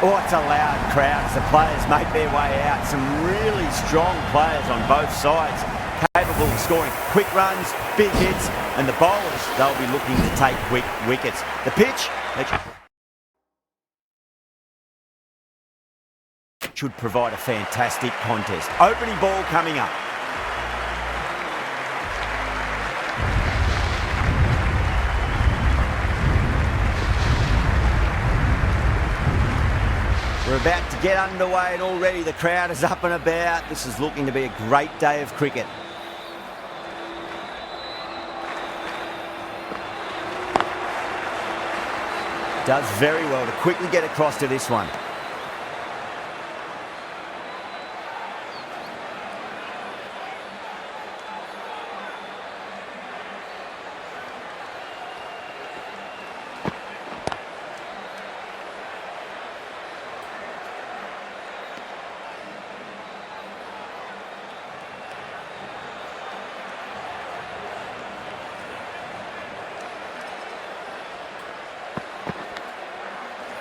Oh, it's a loud crowd as the players make their way out. Some really strong players on both sides, capable of scoring quick runs, big hits, and the bowlers, they'll be looking to take quick wickets. The pitch should provide a fantastic contest. Opening ball coming up. We're about to get underway and already the crowd is up and about. This is looking to be a great day of cricket. Does very well to quickly get across to this one.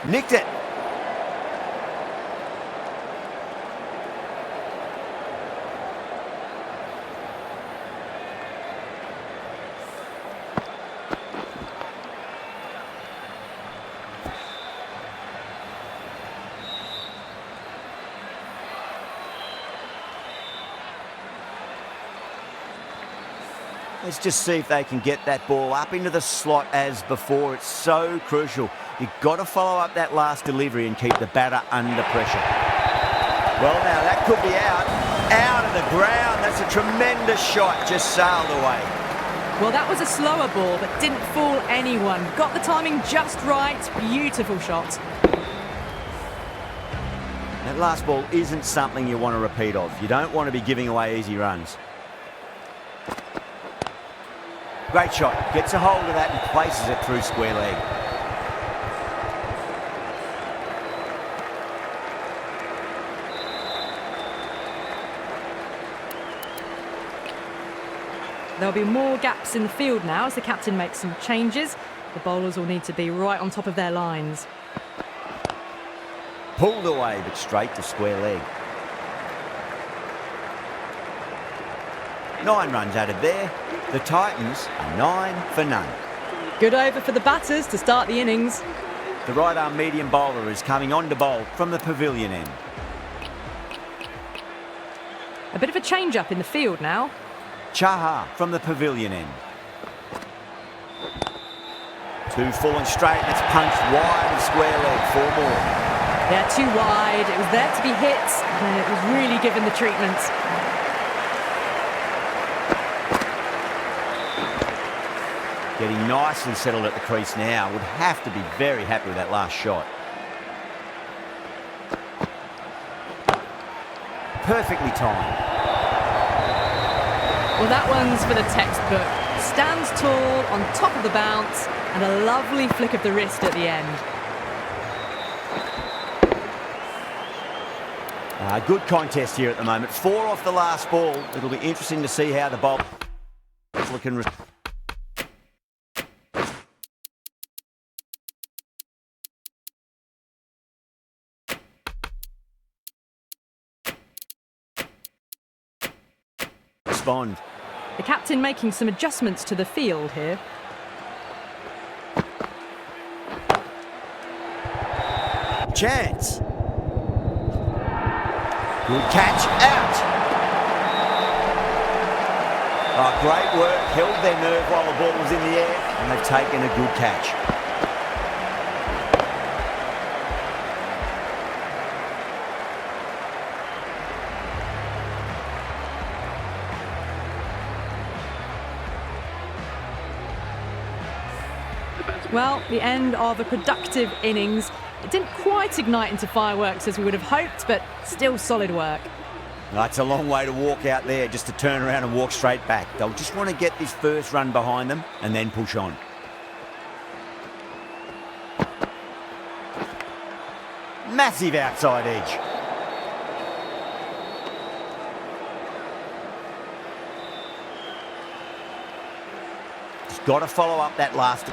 Nicked it. Let's just see if they can get that ball up into the slot as before. It's so crucial. You've got to follow up that last delivery and keep the batter under pressure. Well, now that could be out of the ground. That's a tremendous shot, just sailed away. Well, that was a slower ball, but didn't fool anyone. Got the timing just right. Beautiful shot. That last ball isn't something you want to repeat of. You don't want to be giving away easy runs. Great shot. Gets a hold of that and places it through square leg. There'll be more gaps in the field now as the captain makes some changes. The bowlers will need to be right on top of their lines. Pulled away, but straight to square leg. 9 runs added there. The Titans are 9 for none. Good over for the batters to start the innings. The right-arm medium bowler is coming on to bowl from the pavilion end. A bit of a change-up in the field now. Chaha from the pavilion end. 2 full and straight, and it's punched wide of square leg. 4 more. Yeah, too wide. It was there to be hit, and it was really given the treatment. Getting nicely settled at the crease now. Would have to be very happy with that last shot. Perfectly timed. Well, that one's for the textbook. Stands tall on top of the bounce and a lovely flick of the wrist at the end. Good contest here at the moment. 4 off the last ball. It'll be interesting to see how the ball can respond. The captain making some adjustments to the field here. Chance. Good catch, out. Oh, great work, held their nerve while the ball was in the air, and they've taken a good catch. Well, the end of a productive innings. It didn't quite ignite into fireworks as we would have hoped, but still solid work. That's a long way to walk out there, just to turn around and walk straight back. They'll just want to get this first run behind them and then push on. Massive outside edge. Just got to follow up that last...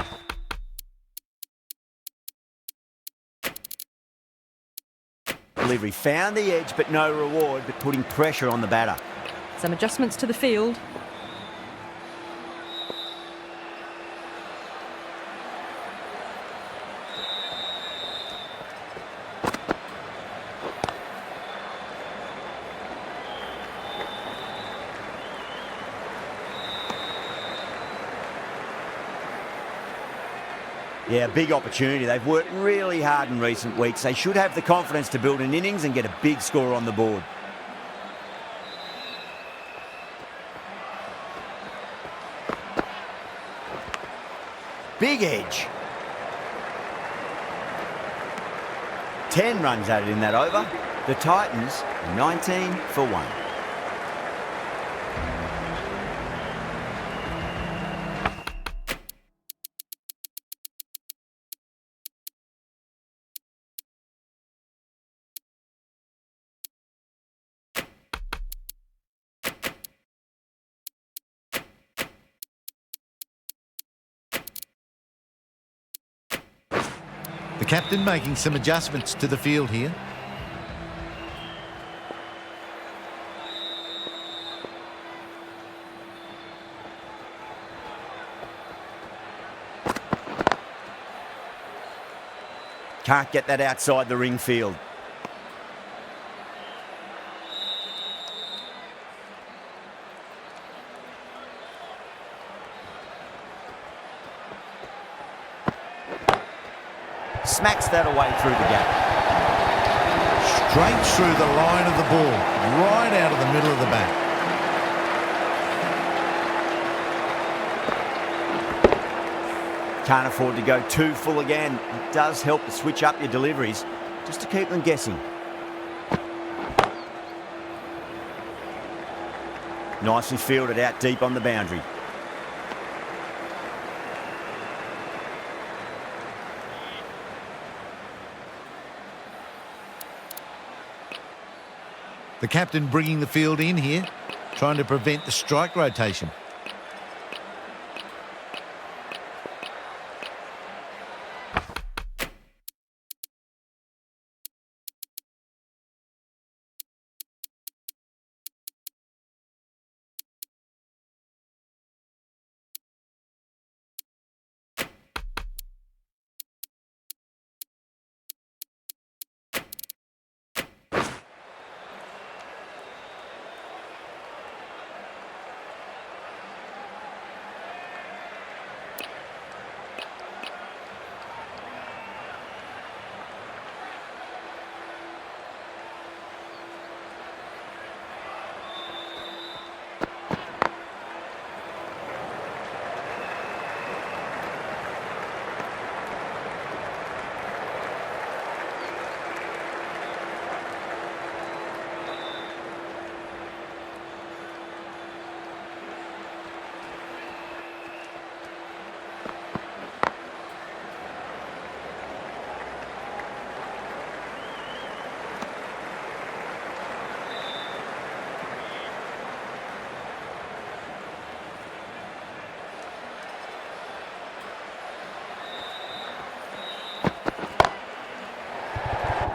delivery. Found the edge, but no reward, but putting pressure on the batter. Some adjustments to the field. Yeah, big opportunity. They've worked really hard in recent weeks. They should have the confidence to build an innings and get a big score on the board. Big edge. 10 runs added in that over. The Titans, 19 for 1. The captain making some adjustments to the field here. Can't get that outside the ring field. Smacks that away through the gap. Straight through the line of the ball, right out of the middle of the bat. Can't afford to go too full again. It does help to switch up your deliveries, just to keep them guessing. Nicely fielded out deep on the boundary. The captain bringing the field in here, trying to prevent the strike rotation.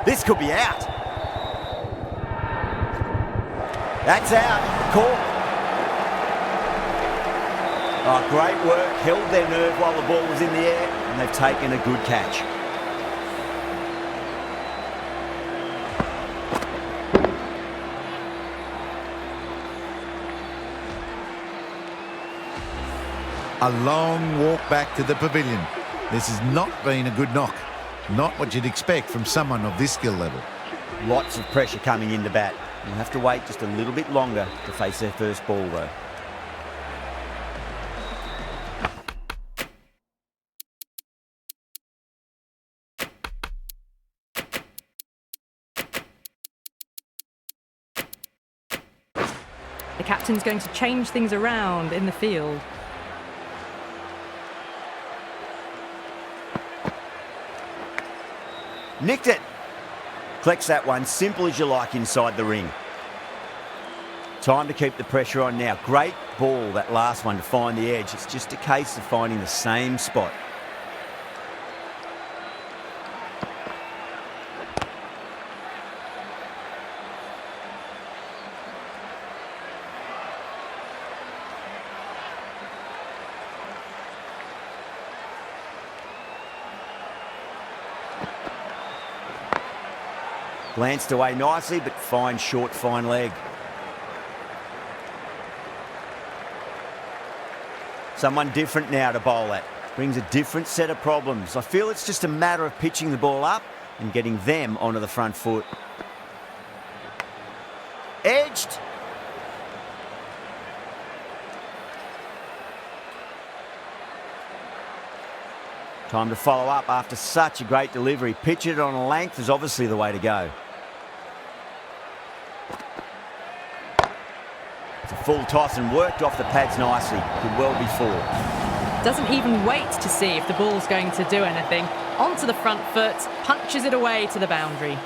This could be out. That's out. Caught. Oh, great work. Held their nerve while the ball was in the air, and they've taken a good catch. A long walk back to the pavilion. This has not been a good knock. Not what you'd expect from someone of this skill level. Lots of pressure coming in to bat. We'll have to wait just a little bit longer to face their first ball, though. The captain's going to change things around in the field. Nicked it. Collects that one, simple as you like inside the ring. Time to keep the pressure on now. Great ball, that last one, to find the edge. It's just a case of finding the same spot. Glanced away nicely, but fine short, fine leg. Someone different now to bowl at. Brings a different set of problems. I feel it's just a matter of pitching the ball up and getting them onto the front foot. Edged. Time to follow up after such a great delivery. Pitch it on a length is obviously the way to go. It's a full toss and worked off the pads nicely. Could well be four. Doesn't even wait to see if the ball's going to do anything. Onto the front foot, punches it away to the boundary.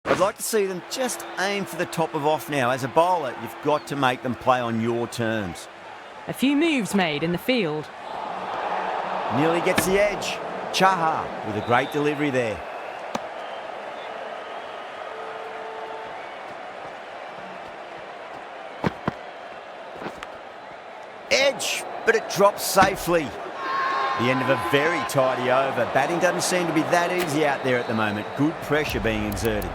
I'd like to see them just aim for the top of off now. As a bowler, you've got to make them play on your terms. A few moves made in the field. Nearly gets the edge. Chaha with a great delivery there. Edge, but it drops safely. The end of a very tidy over. Batting doesn't seem to be that easy out there at the moment. Good pressure being exerted.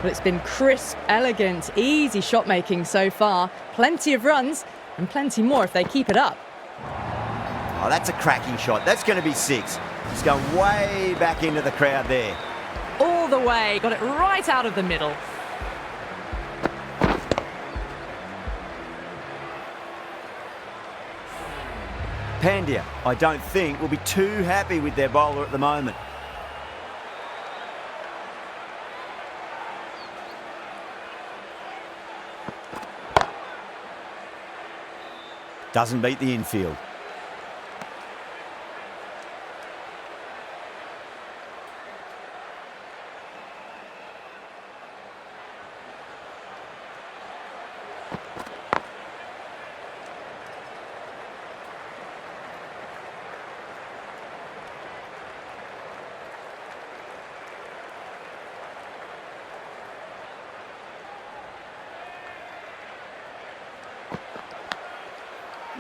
Well, it's been crisp, elegant, easy shot making so far. Plenty of runs and plenty more if they keep it up. Oh, that's a cracking shot. That's going to be six. It's going way back into the crowd there. All the way, got it right out of the middle. Pandya, I don't think, will be too happy with their bowler at the moment. Doesn't beat the infield.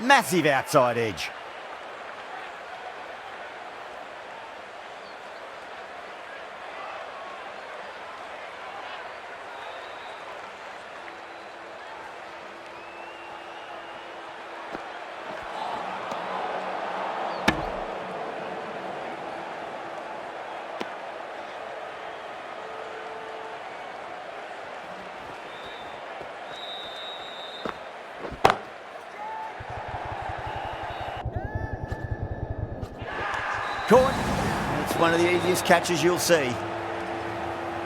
Massive outside edge. Caught. It's one of the easiest catches you'll see.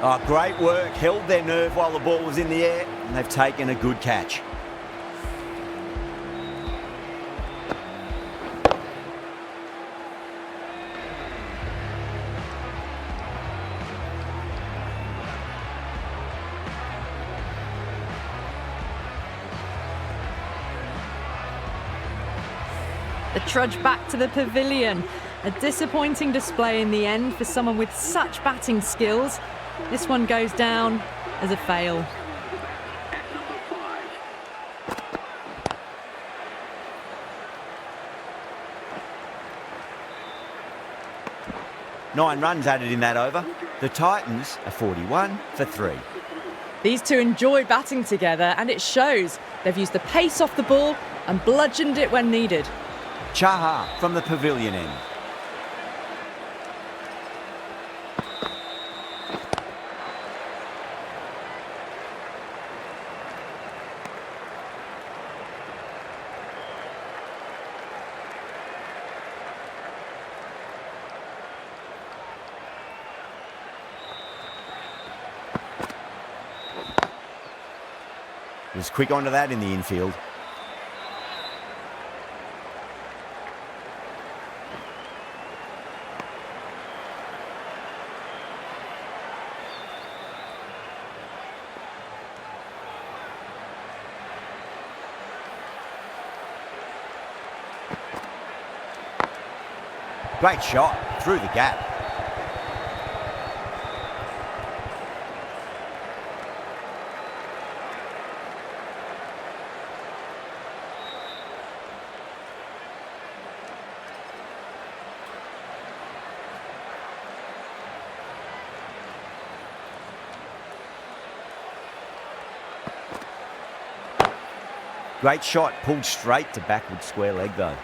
Oh, great work. Held their nerve while the ball was in the air, and they've taken a good catch. The trudge back to the pavilion. A disappointing display in the end for someone with such batting skills. This one goes down as a fail. Nine runs added in that over. The Titans are 41 for 3. These two enjoy batting together and it shows. They've used the pace off the ball and bludgeoned it when needed. Chaha from the pavilion end. Was quick onto that in the infield. Great shot through the gap. Great shot, pulled straight to backward square leg though.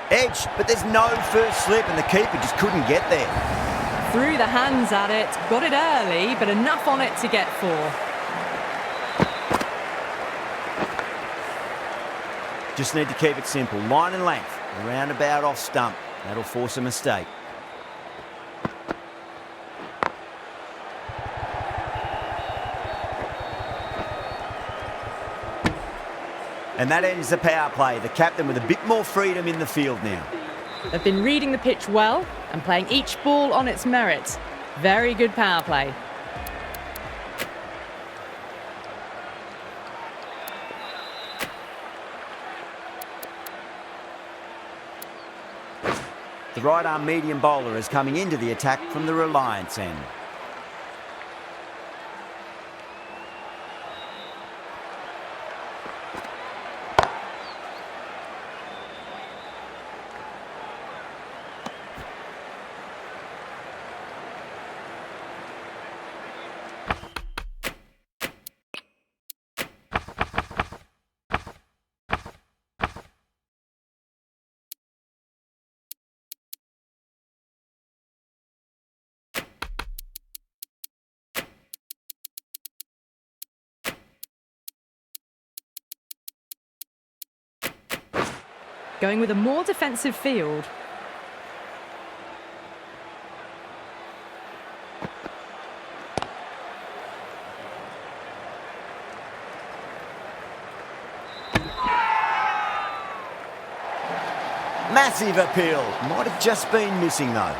Edge, but there's no first slip and the keeper just couldn't get there. Threw the hands at it, got it early, but enough on it to get 4. Just need to keep it simple. Line and length, around about off stump. That'll force a mistake. And that ends the power play. The captain with a bit more freedom in the field now. They've been reading the pitch well and playing each ball on its merit. Very good power play. The right-arm medium bowler is coming into the attack from the Reliance end. Going with a more defensive field. Massive appeal. Might have just been missing though.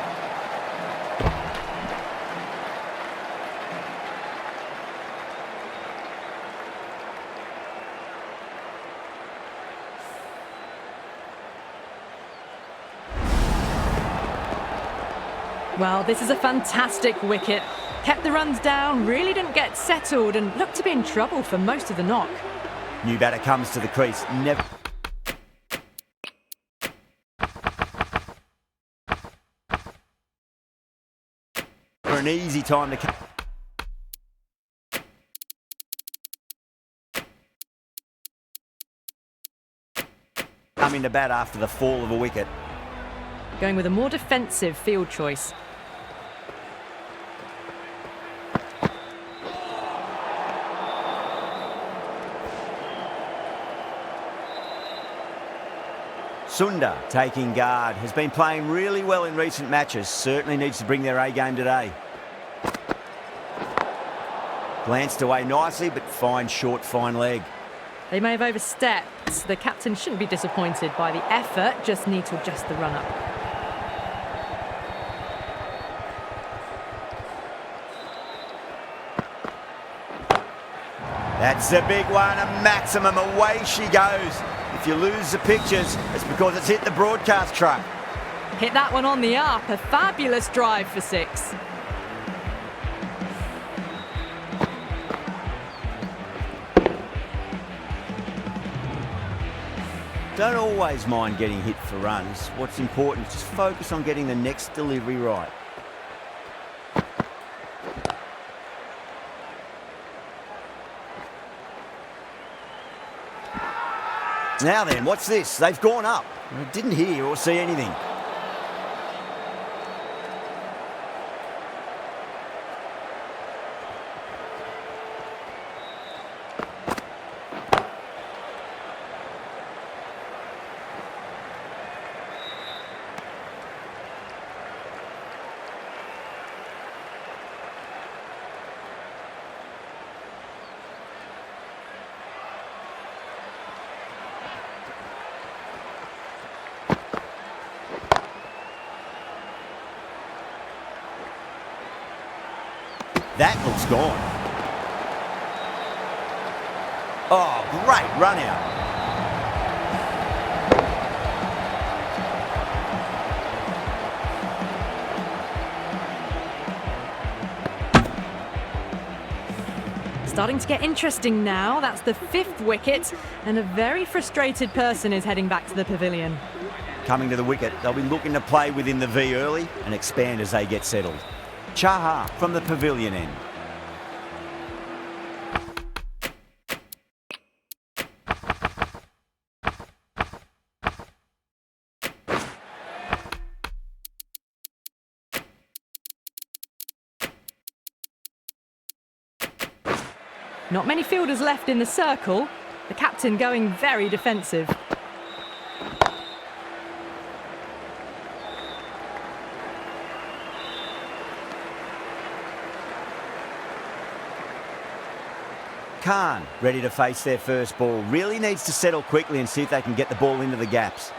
Well, this is a fantastic wicket. Kept the runs down, really didn't get settled and looked to be in trouble for most of the knock. New batter comes to the crease. Never. For an easy time to come into bat after the fall of a wicket. Going with a more defensive field choice. Sundar taking guard, has been playing really well in recent matches, certainly needs to bring their A game today. Glanced away nicely, but fine short, fine leg. They may have overstepped. The captain shouldn't be disappointed by the effort, just need to adjust the run-up. That's a big one, a maximum, away she goes. If you lose the pictures, it's because it's hit the broadcast truck. Hit that one on the up, a fabulous drive for 6. Don't always mind getting hit for runs. What's important is just focus on getting the next delivery right. Now then, what's this? They've gone up. I didn't hear or see anything. That looks gone. Oh, great run out. starting to get interesting now. That's the 5th wicket, and a very frustrated person is heading back to the pavilion. Coming to the wicket, they'll be looking to play within the V early and expand as they get settled. Chaha from the pavilion end. Not many fielders left in the circle. The captain going very defensive. Khan ready to face their first ball. Really needs to settle quickly and see if they can get the ball into the gaps.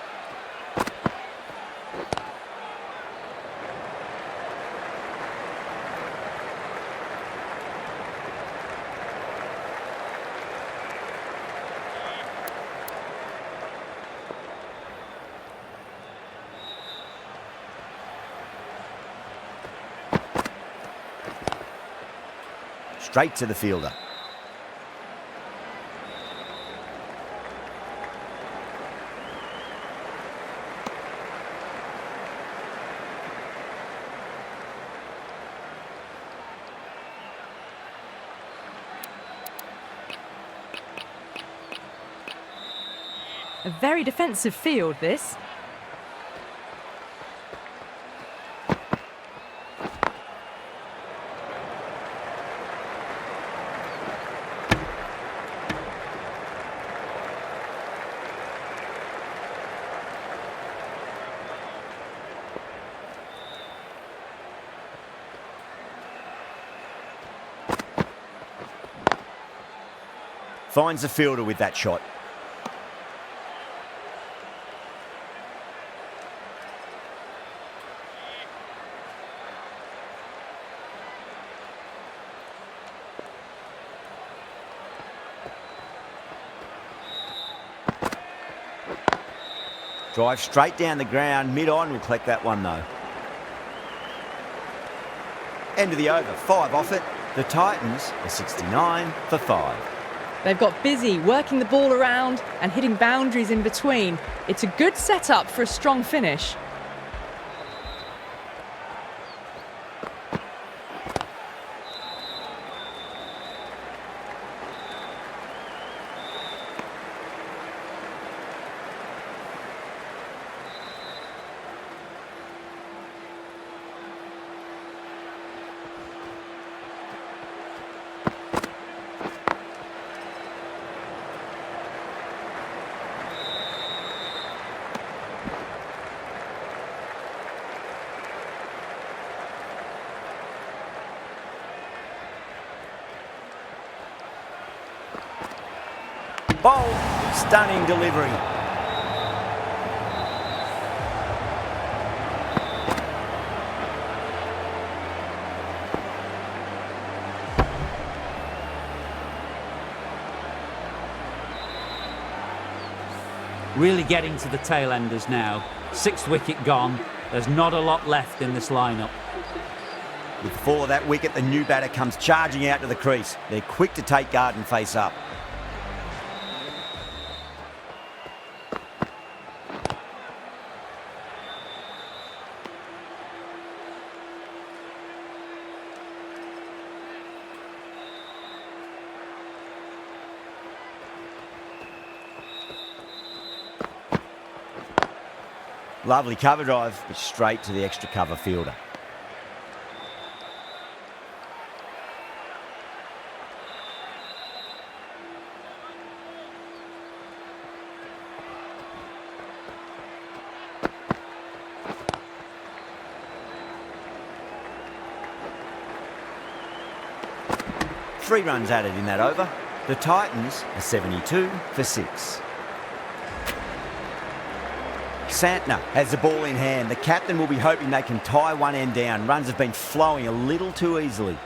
Straight to the fielder. A very defensive field, this. Finds the fielder with that shot. Drive straight down the ground, mid-on, will collect that one though. End of the over, 5 off it. The Titans are 69 for 5. They've got busy working the ball around and hitting boundaries in between. It's a good setup for a strong finish. Bold, stunning delivery. Really getting to the tail enders now. 6th wicket gone. There's not a lot left in this lineup. With the fall of that wicket, the new batter comes charging out to the crease. They're quick to take guard and face up. Lovely cover drive, but straight to the extra cover fielder. Three runs added in that over. The Titans are 72 for 6. Santner has the ball in hand. The captain will be hoping they can tie one end down. Runs have been flowing a little too easily.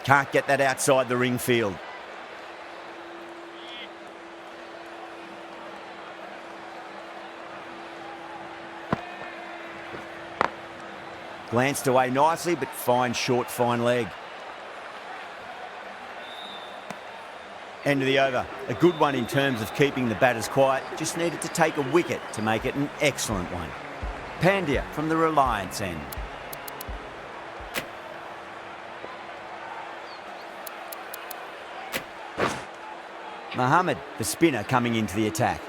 Can't get that outside the ring field. Glanced away nicely, but fine short, fine leg. End of the over. A good one in terms of keeping the batters quiet. Just needed to take a wicket to make it an excellent one. Pandya from the Reliance end. Mohammed, the spinner, coming into the attack.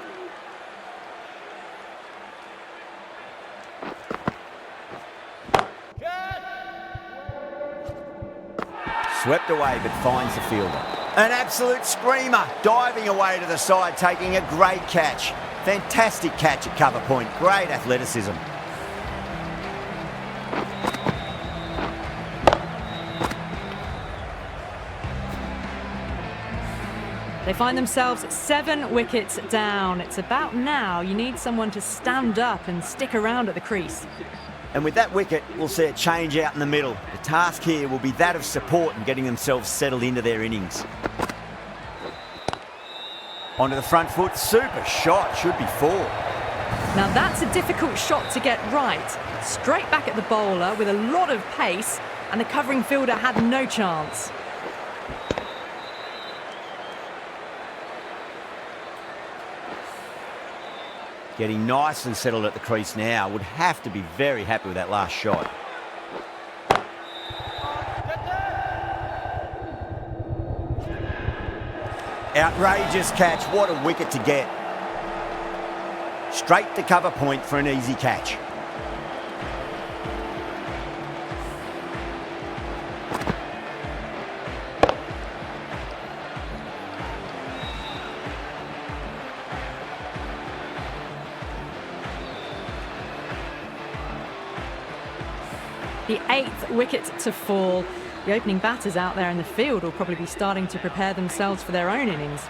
Swept away, but finds the fielder. An absolute screamer, diving away to the side, taking a great catch. Fantastic catch at cover point, great athleticism. They find themselves 7 wickets down. It's about now you need someone to stand up and stick around at the crease. And with that wicket, we'll see a change out in the middle. The task here will be that of support and getting themselves settled into their innings. Onto the front foot, super shot, should be 4. Now that's a difficult shot to get right. Straight back at the bowler with a lot of pace, and the covering fielder had no chance. Getting nicely settled at the crease now. Would have to be very happy with that last shot. Outrageous catch. What a wicket to get. Straight to cover point for an easy catch. The 8th wicket to fall. The opening batters out there in the field will probably be starting to prepare themselves for their own innings.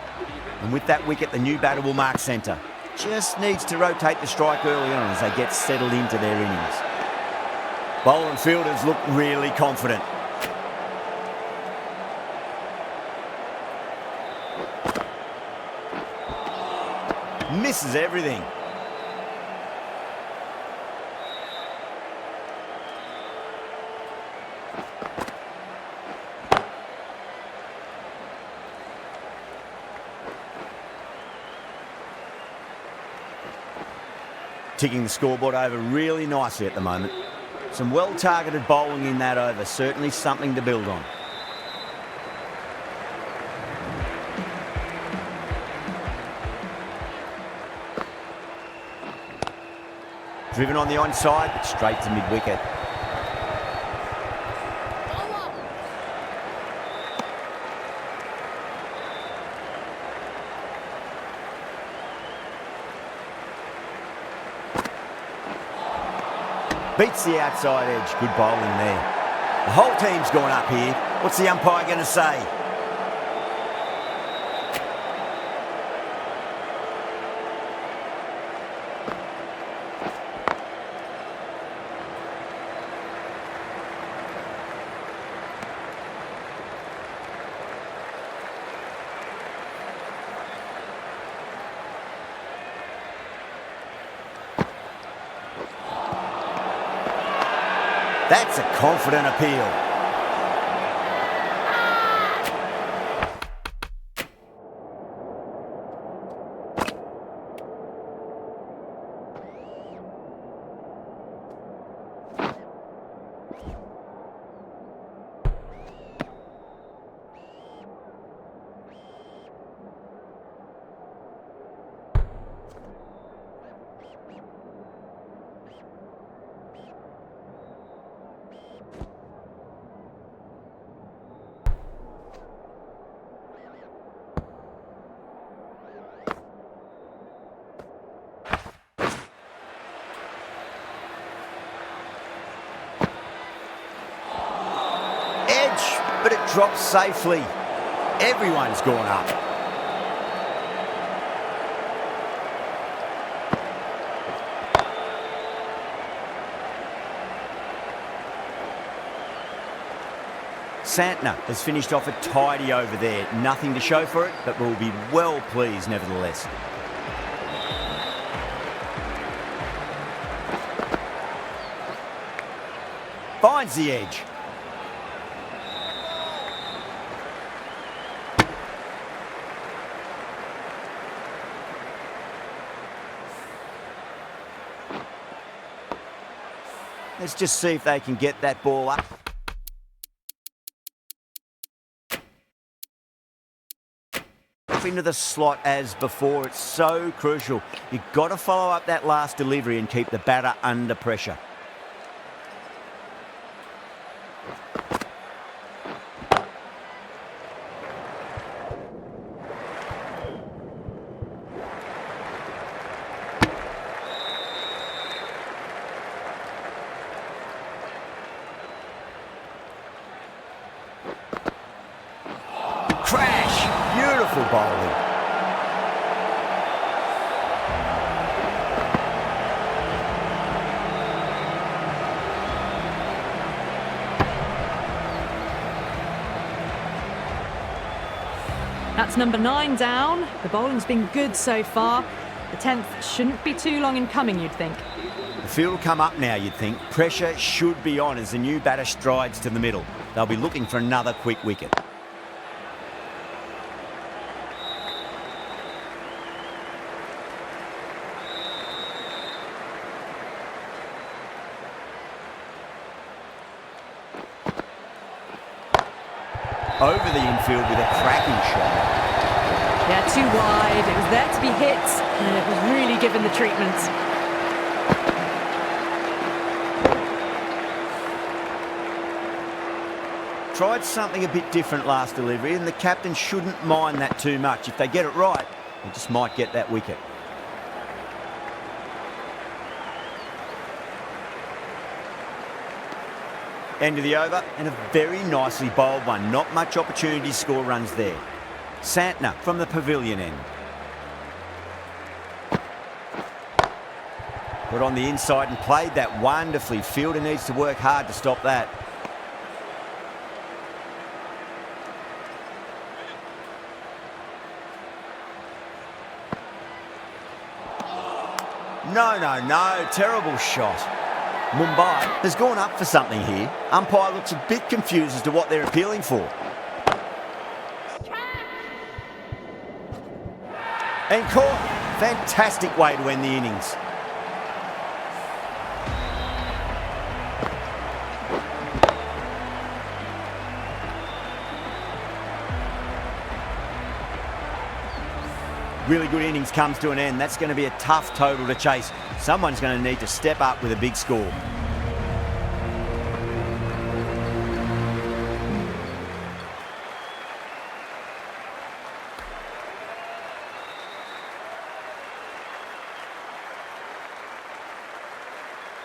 And with that wicket, the new batter will mark centre. Just needs to rotate the strike early on as they get settled into their innings. Bowler and fielders look really confident. Misses everything. Ticking the scoreboard over really nicely at the moment. Some well-targeted bowling in that over, certainly something to build on. Driven on the onside, but straight to mid-wicket. Beats the outside edge. Good bowling there. The whole team's gone up here. What's the umpire going to say? That's a confident appeal. But it drops safely. Everyone's gone up. Santner has finished off a tidy over there. Nothing to show for it, but will be well pleased nevertheless. Finds the edge. Let's just see if they can get that ball up. Into the slot as before. It's so crucial. You've got to follow up that last delivery and keep the batter under pressure. Crash! Beautiful bowling. That's number 9 down. The bowling's been good so far. The 10th shouldn't be too long in coming, you'd think. The field will come up now, you'd think. Pressure should be on as the new batter strides to the middle. They'll be looking for another quick wicket. Over the infield with a cracking shot. Yeah, too wide. It was there to be hit, and it was really given the treatment. Tried something a bit different last delivery, and the captain shouldn't mind that too much. If they get it right, they just might get that wicket. End of the over, and a very nicely bowled one. Not much opportunity to score runs there. Santner from the pavilion end. Put on the inside and played that wonderfully. Fielder needs to work hard to stop that. No. Terrible shot. Mumbai has gone up for something here. Umpire looks a bit confused as to what they're appealing for. And caught. Fantastic way to end the innings. Really good innings comes to an end. That's going to be a tough total to chase. Someone's going to need to step up with a big score.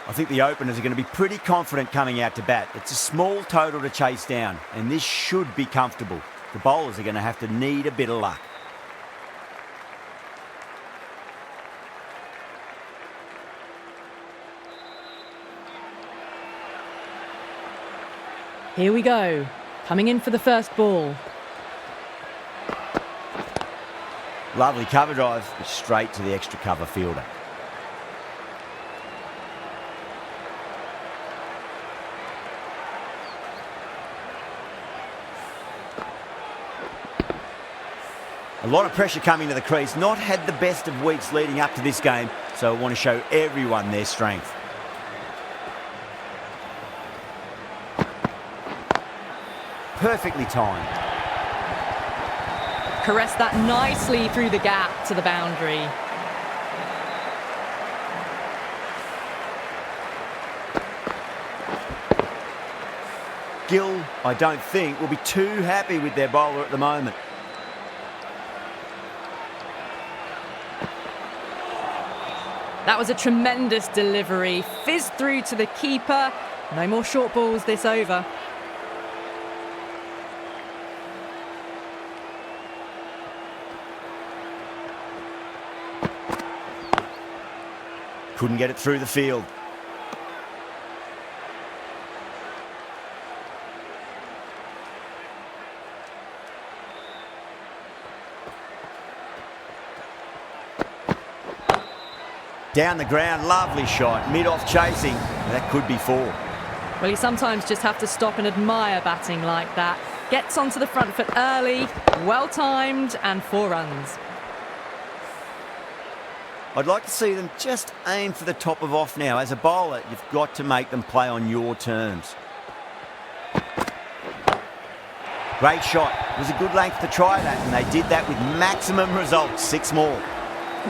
I think the openers are going to be pretty confident coming out to bat. It's a small total to chase down, and this should be comfortable. The bowlers are going to have to need a bit of luck. Here we go. Coming in for the first ball. Lovely cover drive, straight to the extra cover fielder. A lot of pressure coming to the crease. Not had the best of weeks leading up to this game, so I want to show everyone their strength. Perfectly timed. Caressed that nicely through the gap to the boundary. Gill, I don't think, will be too happy with their bowler at the moment. That was a tremendous delivery. Fizzed through to the keeper. No more short balls this over. Couldn't get it through the field. Down the ground, lovely shot. Mid-off chasing. That could be 4. Well, you sometimes just have to stop and admire batting like that. Gets onto the front foot early, well-timed, and 4 runs. I'd like to see them just aim for the top of off now. As a bowler, you've got to make them play on your terms. Great shot. It was a good length to try that, and they did that with maximum results. 6 more.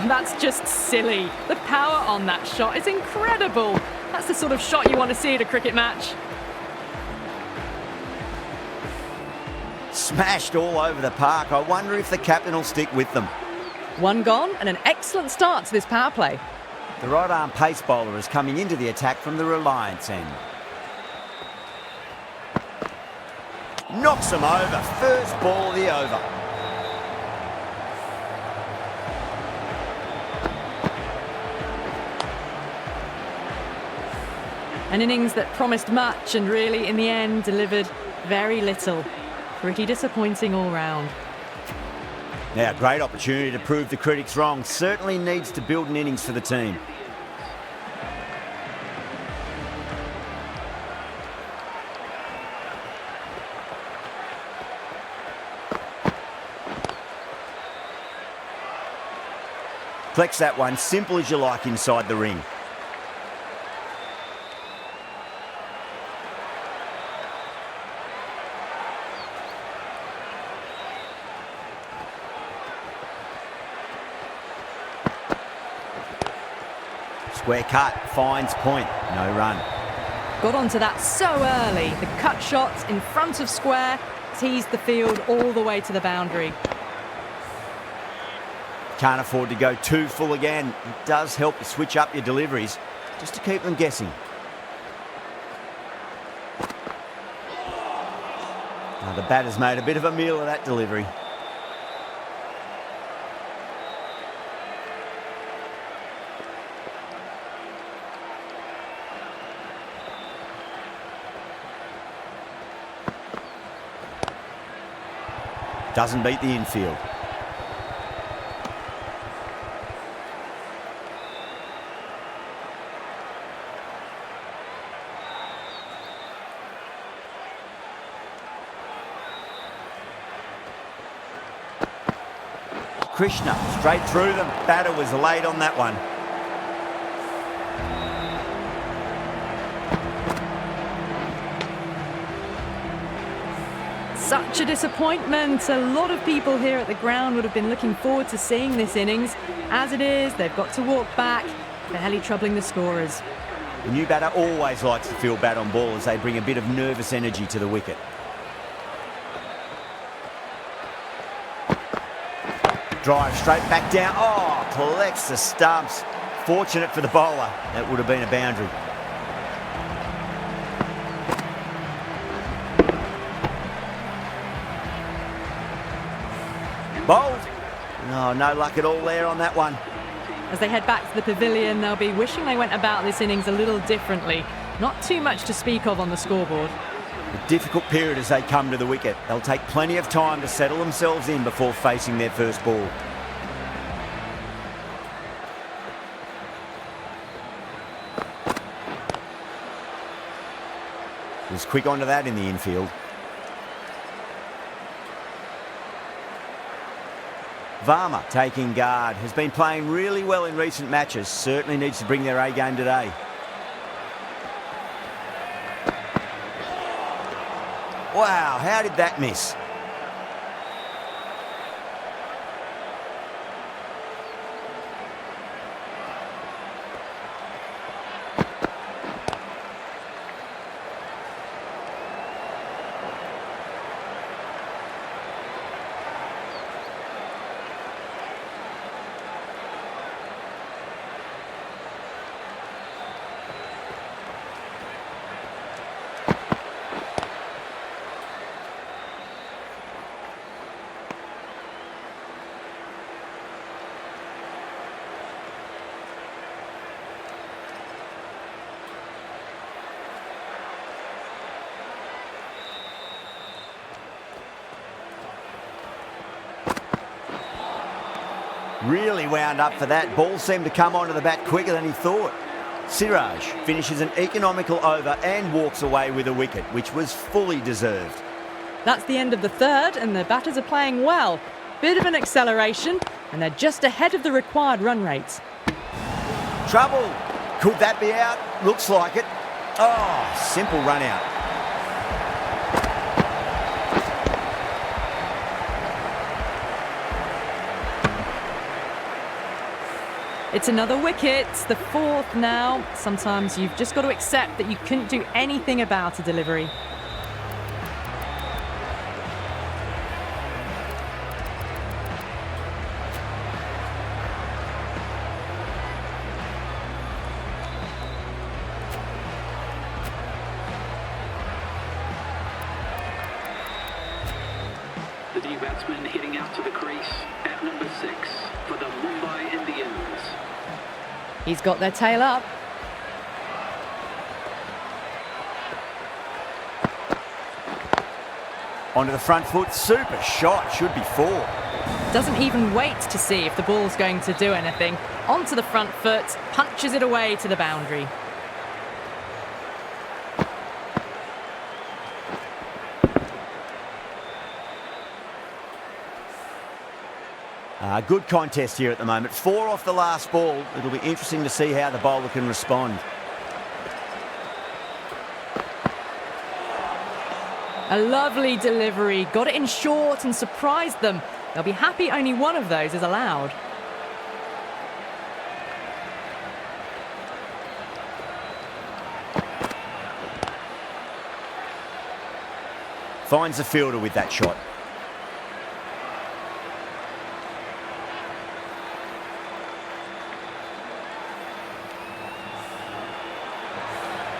That's just silly. The power on that shot is incredible. That's the sort of shot you want to see at a cricket match. Smashed all over the park. I wonder if the captain will stick with them. 1 gone and an excellent start to this power play. The right-arm pace bowler is coming into the attack from the Reliance end. Knocks them over. First ball of the over. An innings that promised much and really, in the end, delivered very little. Pretty disappointing all round. Now, great opportunity to prove the critics wrong. Certainly needs to build an innings for the team. Flex that one, simple as you like inside the ring. Square cut, finds point, no run. Got onto that so early. The cut shot in front of square teased the field all the way to the boundary. Can't afford to go too full again. It does help to switch up your deliveries, just to keep them guessing. Now the batter's made a bit of a meal of that delivery. Doesn't beat the infield. Krishna, straight through them. Batter was late on that one. Such a disappointment. A lot of people here at the ground would have been looking forward to seeing this innings. As it is, they've got to walk back, barely troubling the scorers. The new batter always likes to feel bad on ball as they bring a bit of nervous energy to the wicket. Drive straight back down. Oh, collects the stumps. Fortunate for the bowler. That would have been a boundary. Bowled. Oh, no luck at all there on that one. As they head back to the pavilion, they'll be wishing they went about this innings a little differently. Not too much to speak of on the scoreboard. A difficult period as they come to the wicket. They'll take plenty of time to settle themselves in before facing their first ball. Was quick onto that in the infield. Varma taking guard. Has been playing really well in recent matches. Certainly needs to bring their A game today. Wow, how did that miss? Really wound up for that. Ball seemed to come onto the bat quicker than he thought. Siraj finishes an economical over and walks away with a wicket, which was fully deserved. That's the end of the third, and the batters are playing well. Bit of an acceleration, and they're just ahead of the required run rates. Trouble. Could that be out? Looks like it. Oh, simple run out. It's another wicket, the fourth now. Sometimes you've just got to accept that you couldn't do anything about a delivery. The new batsman hitting out to the crease at number 6 for the Mumbai Indians. He's got their tail up. Onto the front foot. Super shot. Should be 4. Doesn't even wait to see if the ball's going to do anything. Onto the front foot, punches it away to the boundary. Good contest here at the moment. 4 off the last ball. It'll be interesting to see how the bowler can respond. A lovely delivery. Got it in short and surprised them. They'll be happy only one of those is allowed. Finds the fielder with that shot.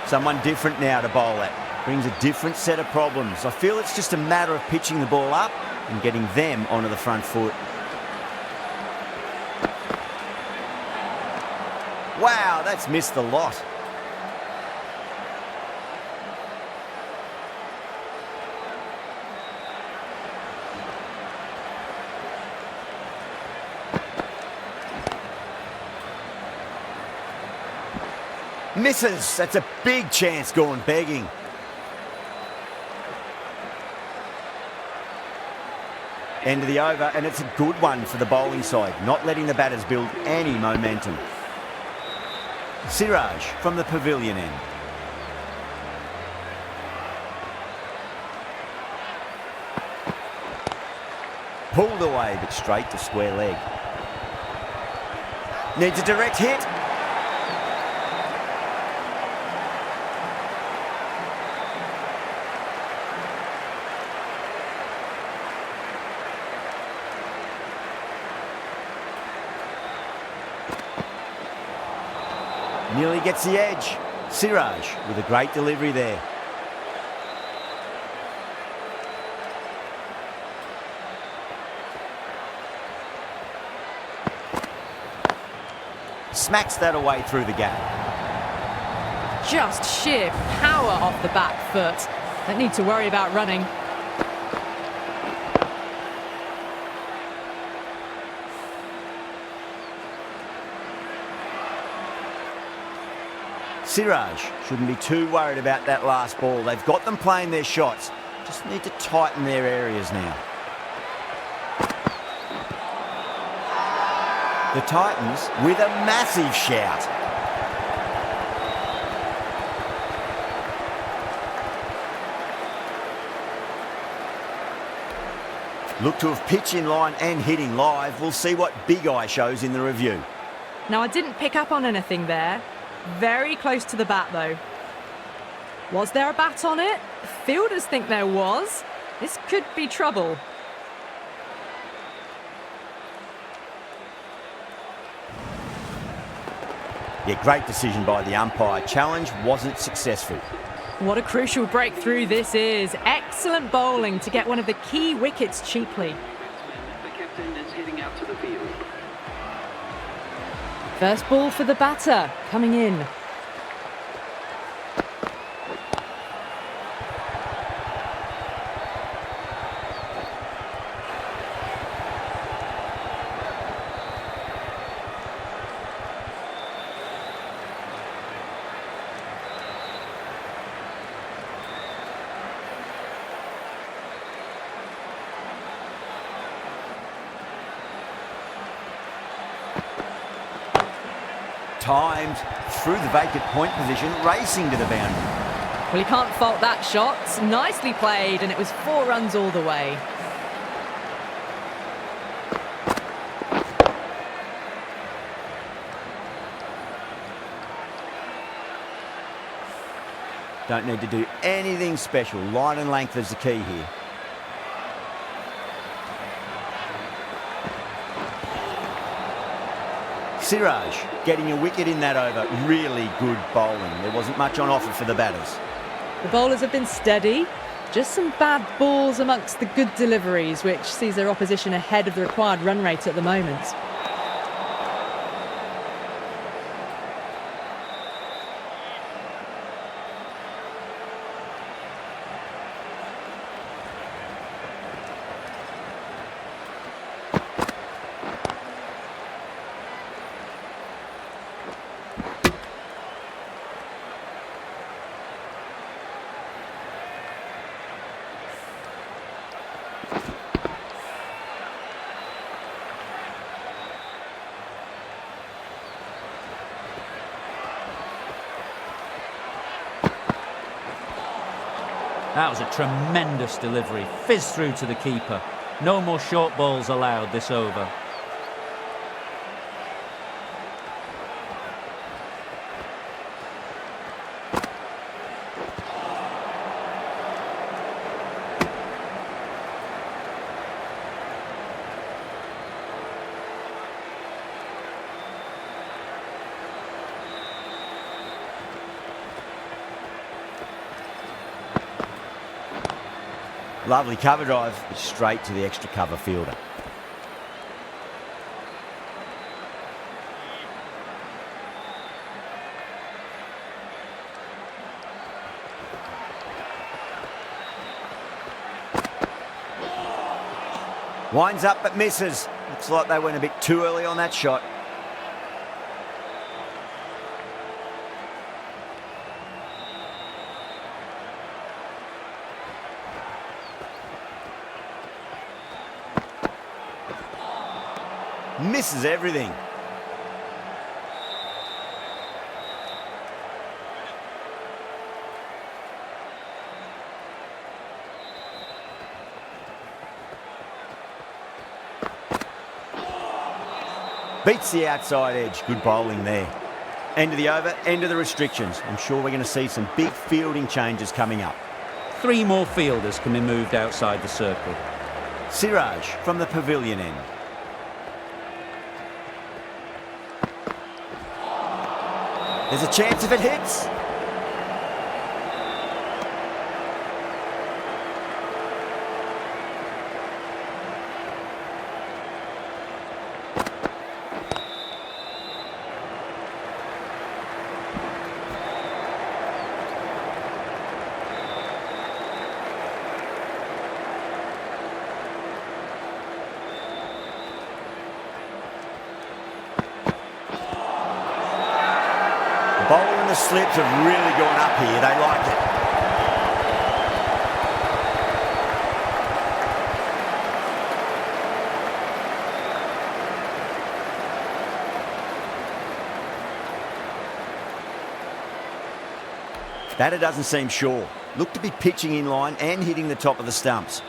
Someone different now to bowl at. Brings a different set of problems. I feel it's just a matter of pitching the ball up and getting them onto the front foot. Wow, that's missed the lot. Misses. That's a big chance gone begging. End of the over, and it's a good one for the bowling side, not letting the batters build any momentum. Siraj from the pavilion end. Pulled away, but straight to square leg. Needs a direct hit. Nearly gets the edge. Siraj with a great delivery there. Smacks that away through the gap. Just sheer power off the back foot. Don't need to worry about running. Siraj shouldn't be too worried about that last ball. They've got them playing their shots. Just need to tighten their areas now. The Titans with a massive shout. Look to have pitch in line and hitting live. We'll see what Big Eye shows in the review. Now, I didn't pick up on anything there. Very close to the bat, though. Was there a bat on it? Fielders think there was. This could be trouble. Yeah, great decision by the umpire. Challenge wasn't successful. What a crucial breakthrough this is. Excellent bowling to get one of the key wickets cheaply. The captain is heading out to the field. First ball for the batter, coming in. timed through the vacant point position, racing to the boundary. Well, you can't fault that shot. Nicely played, and it was 4 runs all the way. Don't need to do anything special. Line and length is the key here. Siraj getting a wicket in that over. Really good bowling. There wasn't much on offer for the batters. The bowlers have been steady. Just some bad balls amongst the good deliveries, which sees their opposition ahead of the required run rate at the moment. That was a tremendous delivery. Fizzed through to the keeper. No more short balls allowed this over. Lovely cover drive, straight to the extra cover fielder. Winds up but misses. Looks like they went a bit too early on that shot. Misses everything. Beats the outside edge. Good bowling there. End of the over, end of the restrictions. I'm sure we're going to see some big fielding changes coming up. 3 more fielders can be moved outside the circle. Siraj from the pavilion end. There's a chance if it hits. The bowler and the slips have really gone up here. They like it. Batter doesn't seem sure. Look to be pitching in line and hitting the top of the stumps.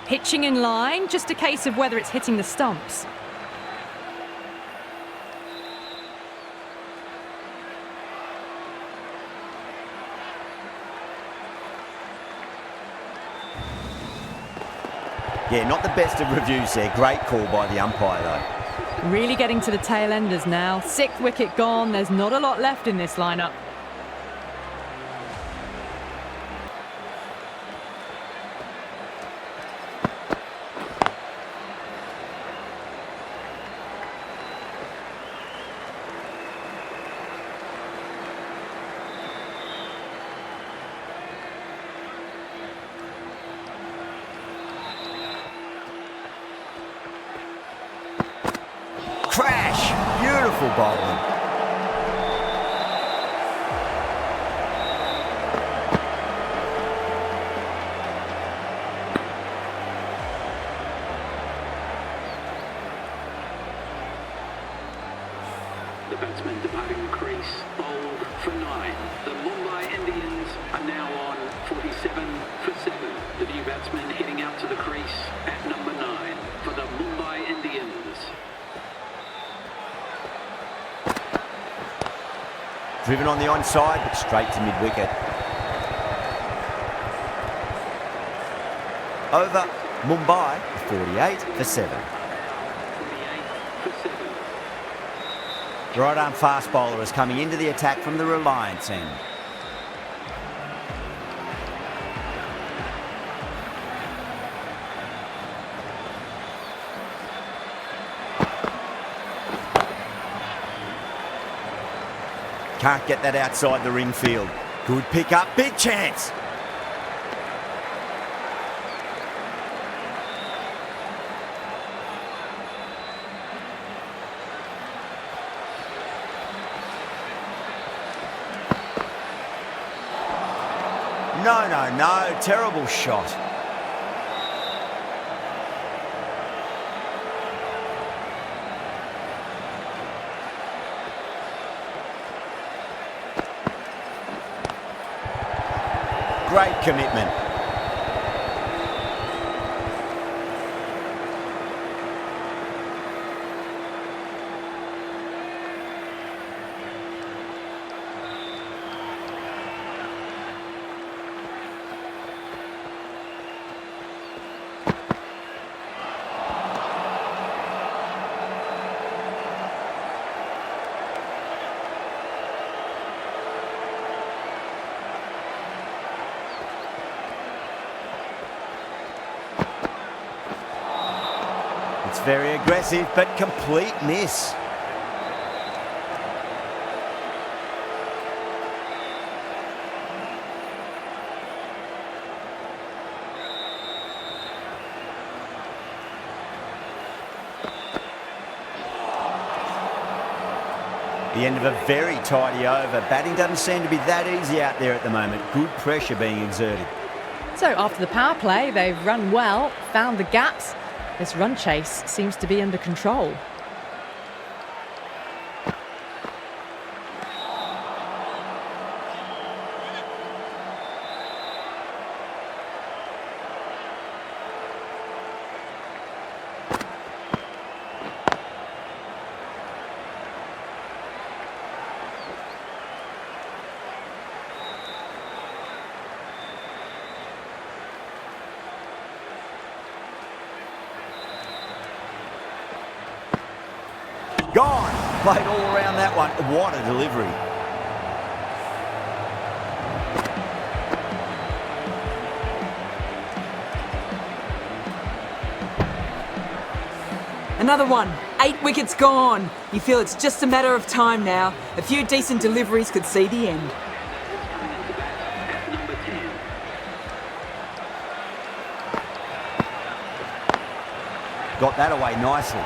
Pitching in line, just a case of whether it's hitting the stumps. Yeah, not the best of reviews there. Great call by the umpire, though. Really getting to the tail enders now. 6th wicket gone. There's not a lot left in this lineup. Crash! Beautiful bowling. Driven on the onside, but straight to mid-wicket. Over Mumbai, 48 for 7. 48 for 7. The right-arm fast bowler is coming into the attack from the Reliance end. Can't get that outside the ring field. Good pick up, big chance. No, terrible shot. Great commitment. It's very aggressive, but complete miss. The end of a very tidy over. Batting doesn't seem to be that easy out there at the moment. Good pressure being exerted. So after the power play, they've run well, found the gaps. This run chase seems to be under control. Gone. Played all around that one. What a delivery. Another one. 8 wickets gone. You feel it's just a matter of time now. A few decent deliveries could see the end. Coming into bat at number 10. Got that away nicely.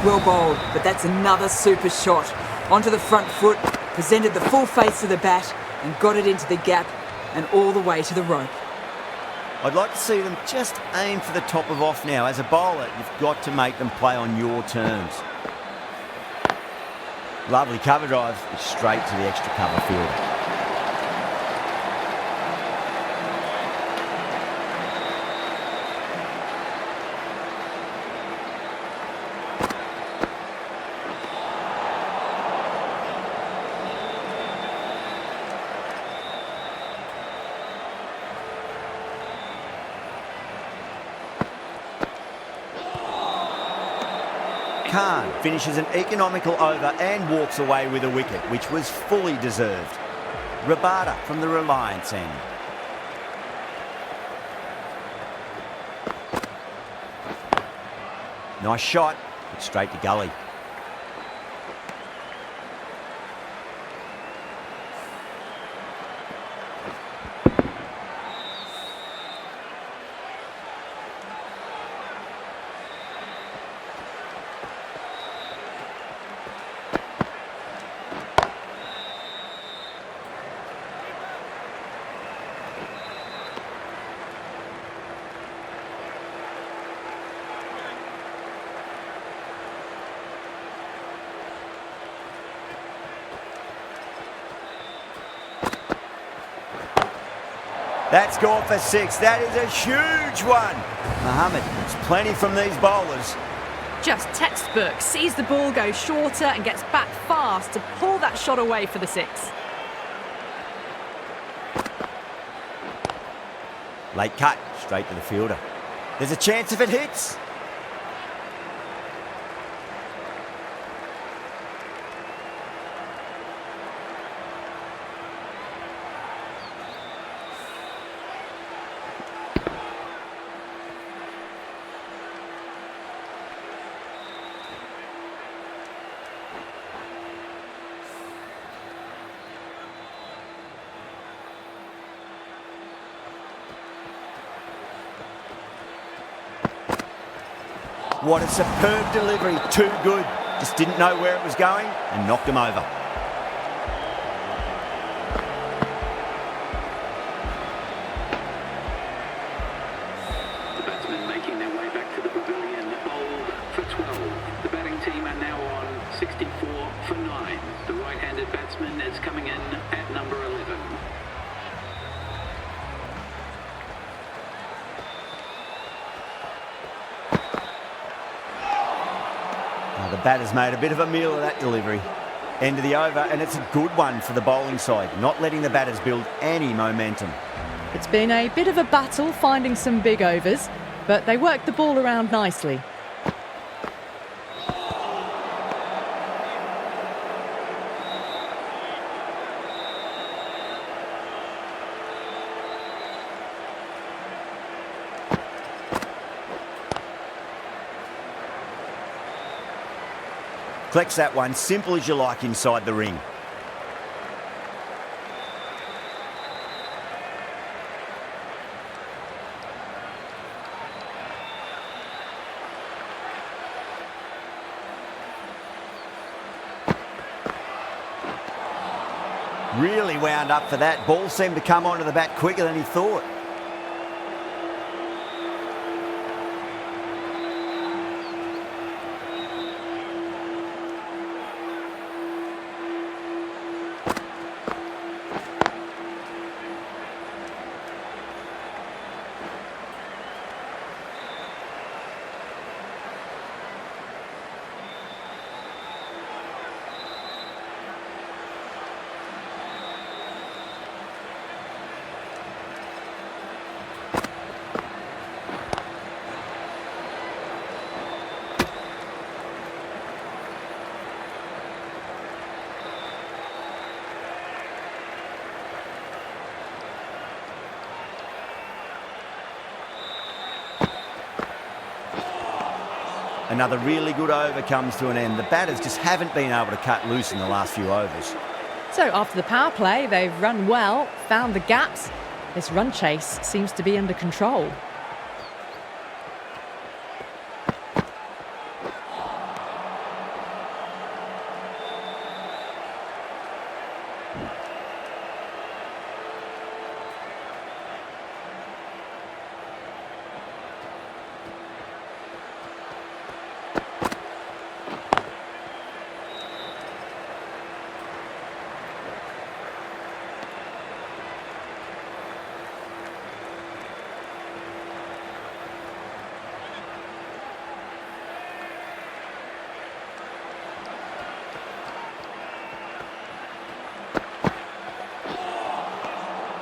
Well bowled, but that's another super shot. Onto the front foot, presented the full face of the bat and got it into the gap and all the way to the rope. I'd like to see them just aim for the top of off now. As a bowler, you've got to make them play on your terms. Lovely cover drive, straight to the extra cover field. Khan finishes an economical over and walks away with a wicket, which was fully deserved. Rabada from the Reliance end. Nice shot, but straight to gully. That's gone for 6. That is a huge one. Mohammed, it's plenty from these bowlers. just textbook. Sees the ball go shorter and gets back fast to pull that shot away for the six. Late cut, straight to the fielder. There's a chance if it hits. What a superb delivery, too good. Just didn't know where it was going and knocked him over. The batsmen making their way back to the pavilion, bowled for 12. The batting team are now on 64 for 9. The right-handed batsman is coming in at number 11. The batter's made a bit of a meal of that delivery. End of the over, and it's a good one for the bowling side, not letting the batters build any momentum. It's been a bit of a battle finding some big overs, but they worked the ball around nicely. Collects that one, simple as you like inside the ring. Really wound up for that. Ball seemed to come onto the bat quicker than he thought. Another really good over comes to an end. The batters just haven't been able to cut loose in the last few overs. So after the power play, they've run well, found the gaps. This run chase seems to be under control.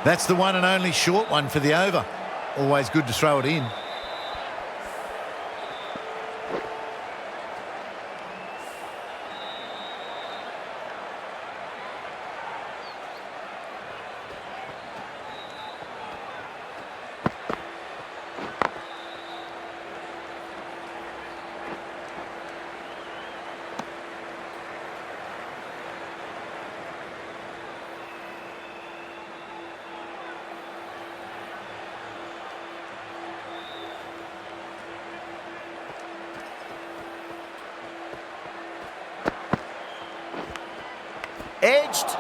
That's the one and only short one for the over. Always good to throw it in. Edged.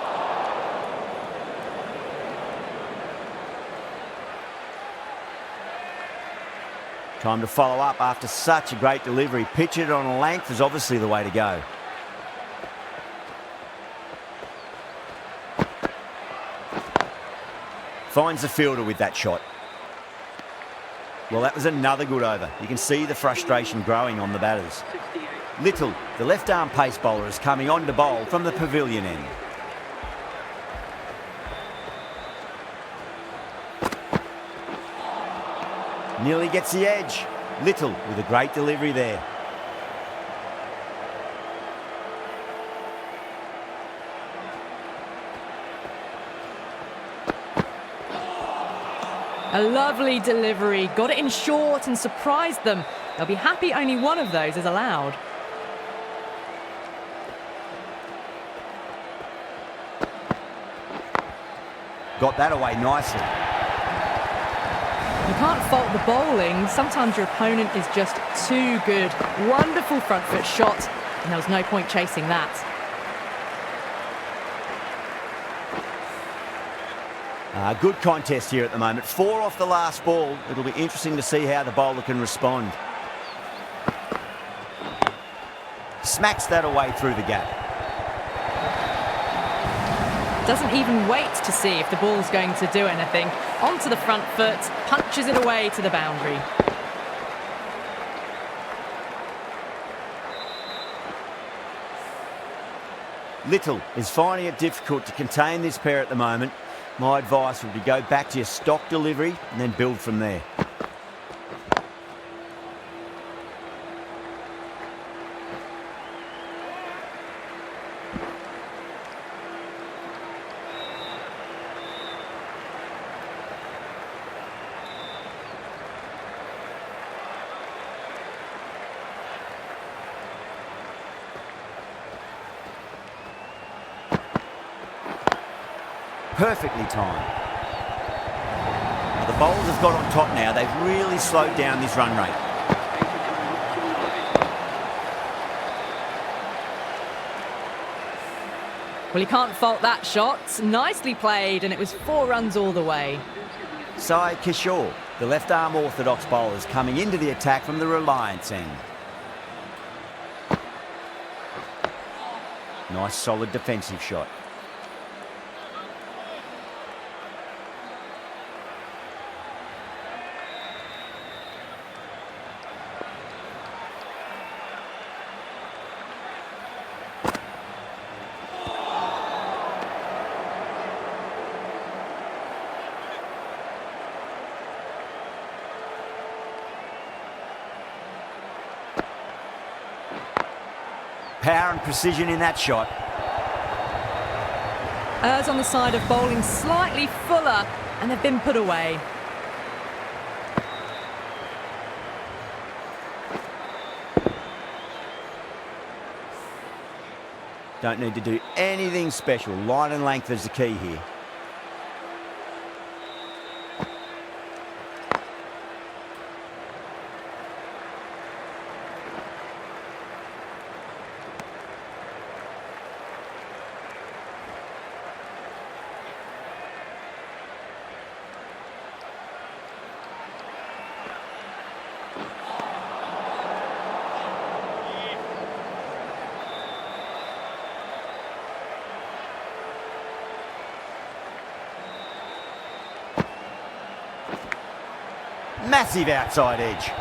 Time to follow up after such a great delivery. Pitch it on a length is obviously the way to go. Finds the fielder with that shot. Well, that was another good over. You can see the frustration growing on the batters. Little, the left-arm pace bowler, is coming on to bowl from the pavilion end. Nearly gets the edge. Little with a great delivery there. A lovely delivery. Got it in short and surprised them. They'll be happy only one of those is allowed. Got that away nicely. You can't fault the bowling. Sometimes your opponent is just too good. Wonderful front foot shot, and there was no point chasing that. Good contest here at the moment. 4 off the last ball. It'll be interesting to see how the bowler can respond. Smacks that away through the gap. Doesn't even wait to see if the ball's going to do anything. Onto the front foot, punches it away to the boundary. Little is finding it difficult to contain this pair at the moment. My advice would be go back to your stock delivery and then build from there. Perfectly timed. Now the bowlers have got on top now. They've really slowed down this run rate. Well, you can't fault that shot. Nicely played, and it was 4 runs all the way. Sai Kishore, the left-arm orthodox bowler, is coming into the attack from the Reliance end. Nice solid defensive shot. Power and precision in that shot. Errs on the side of bowling slightly fuller, and they've been put away. Don't need to do anything special. Line and length is the key here. Massive outside edge.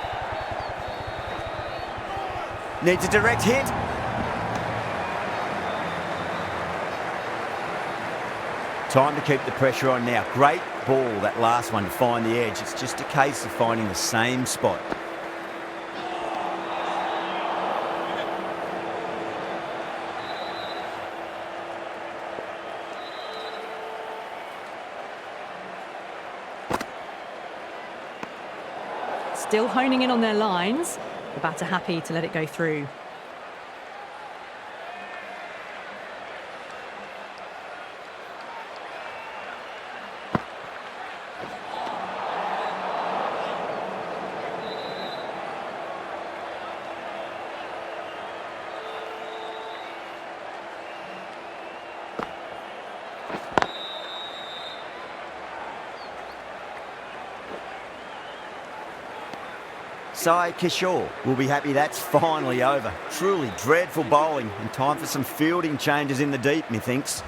Needs a direct hit. Time to keep the pressure on now. Great ball, that last one, to find the edge. It's just a case of finding the same spot. Still honing in on their lines. The batter happy to let it go through. Sai Kishore will be happy that's finally over. Truly dreadful bowling, and time for some fielding changes in the deep, methinks.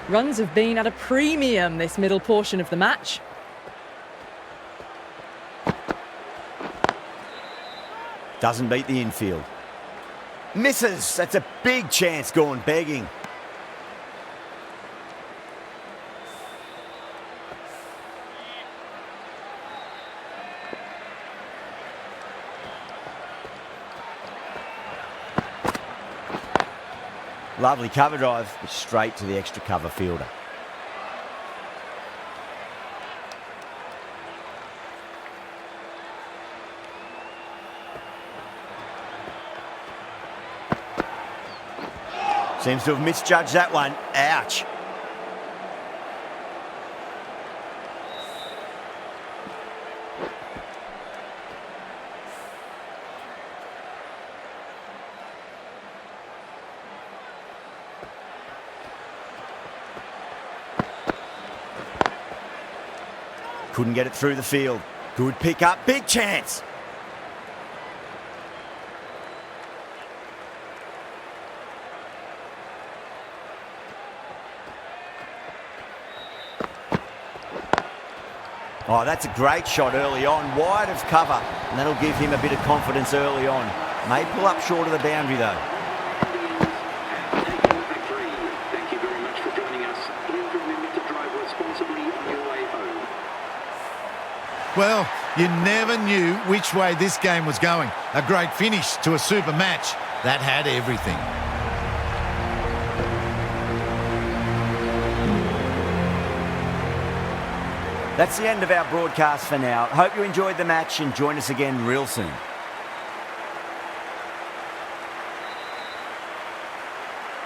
Runs have been at a premium this middle portion of the match. Doesn't beat the infield. Misses. That's a big chance gone begging. Lovely cover drive, straight to the extra cover fielder. Seems to have misjudged that one. Ouch. Couldn't get it through the field. Good pick up, big chance. Oh, that's a great shot early on, wide of cover, and that'll give him a bit of confidence early on. May pull up short of the boundary though. Taking the victory. Thank you very much for joining us. Please remember to drive responsibly on your way home. Well, you never knew which way this game was going. A great finish to a super match. That had everything. That's the end of our broadcast for now. Hope you enjoyed the match and join us again real soon.